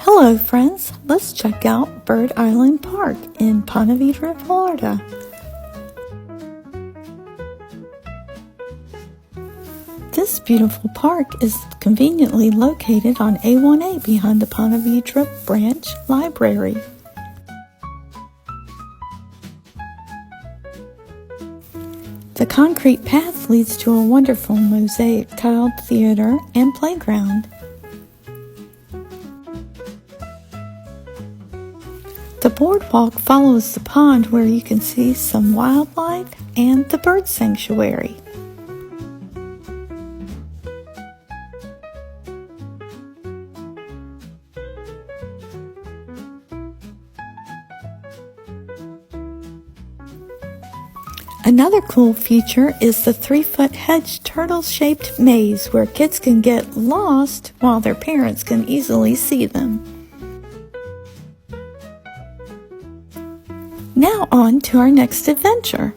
Hello friends, let's check out Bird Island Park in Ponte Vedra, Florida. This beautiful park is conveniently located on A1A behind the Ponte Vedra Branch Library. The concrete path leads to a wonderful mosaic tiled theater and playground. The boardwalk follows the pond where you can see some wildlife and the bird sanctuary. Another cool feature is the 3-foot hedge turtle-shaped maze where kids can get lost while their parents can easily see them. Now on to our next adventure.